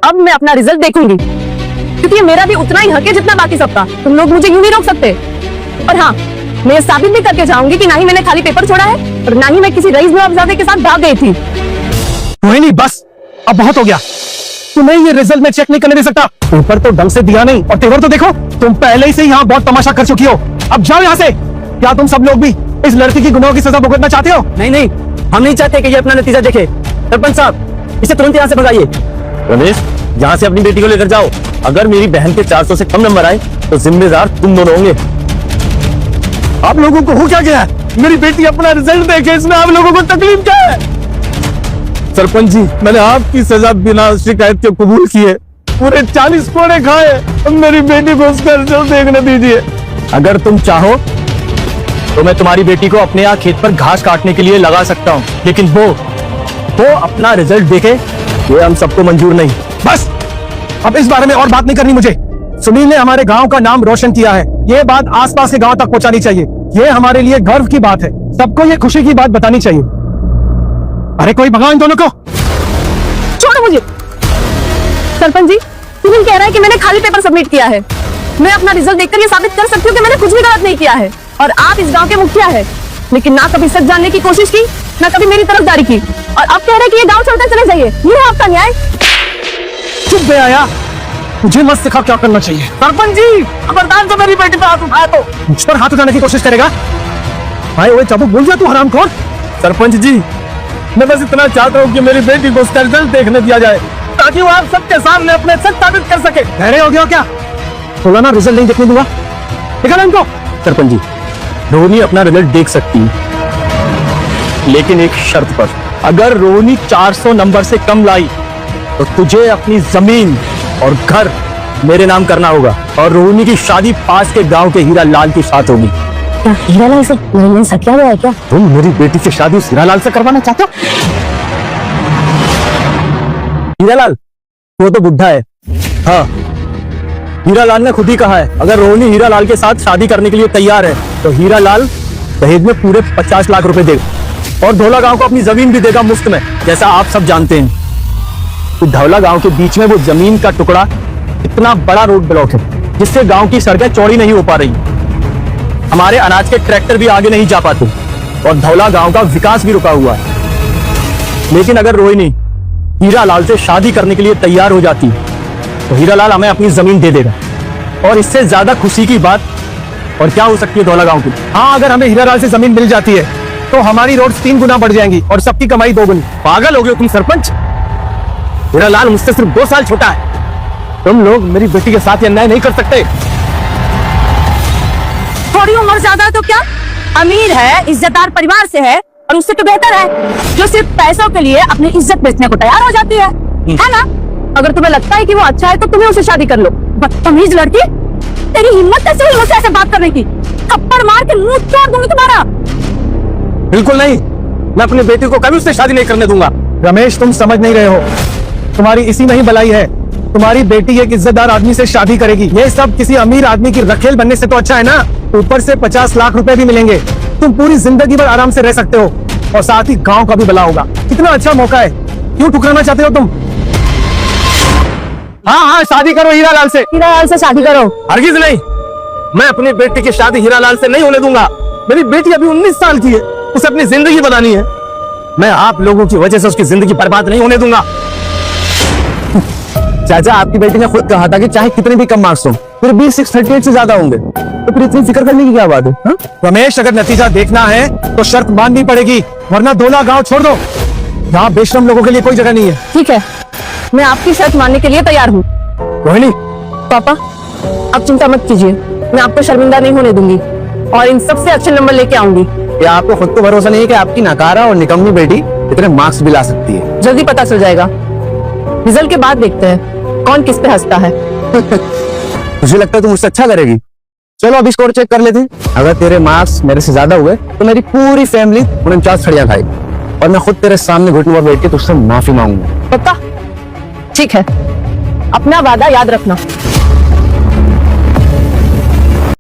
अब मैं अपना रिजल्ट देखूंगी, क्योंकि ये मेरा भी उतना ही हक है जितना बाकी सबका। तुम लोग मुझे यूं नहीं रोक सकते। और हाँ, मैं ये साबित भी करके जाऊंगी कि ना ही मैंने खाली पेपर छोड़ा है और ना ही मैं किसी रईस नवाबजादे के साथ भाग गई थी। रोहिणी बस, अब बहुत हो गया। तुम्हें ये रिजल्ट में चेक नहीं करने दे सकता। पेपर तो ढंग से दिया नहीं और तेवर तो देखो, तुम पहले ही से यहाँ बहुत तमाशा कर चुकी हो। अब जाओ यहाँ से। क्या तुम सब लोग भी इस लड़की की गुनाहों की सजा भुगतना चाहते हो? नहीं नहीं, हम नहीं चाहते कि ये अपना नतीजा देखे। सरपंच साहब, इसे तुरंत यहाँ से भगाइए। रमेश, यहाँ से अपनी बेटी को लेकर जाओ। अगर मेरी बहन के 400 से कम नंबर आए तो जिम्मेदार तुम दोनों होंगे। आप लोगों को हो क्या गया है? मेरी बेटी अपना रिजल्ट देखे, इसमें आप लोगों को तकलीफ क्या है? सरपंच जी, मैंने आपकी सजा बिना शिकायत के कबूल की है। पूरे 40 कोड़े खाए। अब मेरी बेटी को उसका रिजल्ट देखने दीजिए। अगर तुम चाहो तो मैं तुम्हारी बेटी को अपने यहाँ खेत पर घास काटने के लिए लगा सकता हूँ, लेकिन वो अपना रिजल्ट देखे, ये हम सबको मंजूर नहीं। बस, अब इस बारे में और बात नहीं करनी मुझे। सुनील ने हमारे गांव का नाम रोशन किया है, ये बात आसपास के गांव तक पहुंचानी चाहिए। ये हमारे लिए गर्व की बात है, सबको ये खुशी की बात बतानी चाहिए। अरे कोई भगाओ इन दोनों को। छोड़ो मुझे। सरपंच जी, सुनील कह रहा है कि मैंने खाली पेपर सबमिट किया है। मैं अपना रिजल्ट देखकर ये साबित कर सकती हूँ कि मैंने कुछ भी गलत नहीं किया है। और आप इस गांव के मुखिया है, लेकिन ना कभी सच जानने की कोशिश की, ना कभी मेरी तरफदारी की, और अब कह रहे हैं कि ये गांव छोड़कर चले जाइए। ये है आपका न्याय? चुप बे आया, मुझे मत सिखा क्या करना चाहिए। सरपंच जी, खबरदार से मेरी बेटी पे हाथ उठाया तो। मुझ पर हाथ उठाने की कोशिश करेगा? भाई वो चाबुक भूल जा तू, हरामखोर। सरपंच जी, मैं बस इतना चाहता हूँ कि मेरी बेटी को उसका रिजल्ट देखने दिया जाए, ताकि वो आप सबके सामने अपने सच साबित कर सके। अरे हो गया क्या? बोला ना रिजल्ट नहीं देखने दूंगा। निकालो इनको। सरपंच जी, रोहिणी अपना रिजल्ट देख सकती है, लेकिन एक शर्त पर। अगर रोहिणी 400 नंबर से कम लाई तो तुझे अपनी जमीन और घर मेरे नाम करना होगा, और रोहिणी की शादी पास के गांव के हीरा लाल के साथ होगी। क्या हीरा लाल से नहीं सकिया हुआ है क्या? तुम मेरी बेटी से शादी उस हीरा लाल से करवाना चाहते हो? हीरा लाल वो तो बुढ़ा है। हाँ, हीरा लाल ने खुद ही कहा है, अगर रोहिणी हीरा लाल के साथ शादी करने के लिए तैयार है तो हीरा लाल दहेज में पूरे 50 लाख रुपए देगा, और धौला गांव को अपनी जमीन भी देगा मुफ्त में। जैसा आप सब जानते हैं कि धौला गांव के बीच में वो जमीन का टुकड़ा इतना बड़ा रोड ब्लॉक है, जिससे गांव की सड़कें चौड़ी नहीं हो पा रही, हमारे अनाज के ट्रैक्टर भी आगे नहीं जा पाते, और धौला गांव का विकास भी रुका हुआ है। लेकिन अगर रोहिणी हीरा लाल से शादी करने के लिए तैयार हो जाती तो हीरा लाल हमें अपनी जमीन दे देगा, और इससे ज्यादा खुशी की बात और क्या हो सकती है धौला गांव की? हाँ, अगर हमें हीरा लाल से जमीन मिल जाती है तो हमारी रोड 3 गुना बढ़ जाएंगी और सबकी कमाई 2 गुनी। पागल हो गए तुम सरपंच? हीरा लाल मुझसे सिर्फ 2 साल छोटा है। तुम लोग मेरी बेटी के साथ अन्याय नहीं कर सकते। थोड़ी उम्र ज्यादा है तो क्या? अमीर है, इज्जतदार परिवार से है, और उससे तो बेहतर है जो सिर्फ पैसों के लिए अपनी इज्जत बेचने को तैयार हो जाती है ना? अगर तुम्हें लगता है कि वो अच्छा है तो तुम्हें उससे शादी कर लो। बदतमीज लड़की, तेरी हिम्मत कैसे हुई मुझसे ऐसे बात करने की? थप्पड़ मार के मुंह तोड़ दूंगी तुम्हारा। बिल्कुल नहीं, मैं अपनी बेटी को कभी उससे शादी नहीं करने दूंगा। रमेश, तुम समझ नहीं रहे हो, तुम्हारी इसी में ही भलाई है। तुम्हारी बेटी एक इज्जतदार आदमी से शादी करेगी। ये सब किसी अमीर आदमी की रखेल बनने से तो अच्छा है ना। ऊपर से 50 लाख रुपए भी मिलेंगे, तुम पूरी जिंदगी भर आराम से रह सकते हो, और साथ ही गांव का भी भला होगा। कितना अच्छा मौका है, क्यों ठुकराना चाहते हो तुम? हाँ, शादी करो हीरा लाल से। हीरा लाल से शादी करो? हरगिज नहीं, मैं अपनी बेटी की शादी हीरा लाल से नहीं होने दूंगा। मेरी बेटी अभी 19 साल की है, उसे अपनी जिंदगी बनानी है। मैं आप लोगों की वजह से उसकी जिंदगी बर्बाद नहीं होने दूंगा। चाचा, आपकी बेटी ने खुद कहा था कि चाहे कितने भी कम मार्क्स हो, फिर भी 638 से ज्यादा होंगे, तो फिर इतनी फिक्र करने की क्या बात है? हा? रमेश, अगर नतीजा देखना है तो शर्त माननी पड़ेगी, वरना धौला गांव छोड़ दो। यहाँ बेशरम लोगों के लिए कोई जगह नहीं है। ठीक है, मैं आपकी शर्त मानने के लिए तैयार हूँ। रोहिणी। पापा, आप चिंता मत कीजिए, मैं आपको शर्मिंदा नहीं होने दूंगी, और इन सबसे अच्छे नंबर लेके आऊंगी। क्या आपको खुद को भरोसा नहीं है कि आपकी नकारा और निकम्मी बेटी इतने मार्क्स भी ला सकती है? जल्दी पता चल जाएगा, रिजल्ट के बाद देखते हैं कौन किस पे हंसता है। मुझे लगता है तुम मुझसे अच्छा करेगी। चलो अभी स्कोर चेक कर लेते हैं। अगर तेरे मार्क्स मेरे से ज्यादा हुए तो मेरी पूरी फैमिली 49 छड़ियां खाएगी, और मैं खुद तेरे सामने घुटनों पर बैठ के तुझसे माफी मांगूंगा। पक्का? ठीक है, अपना वादा याद रखना।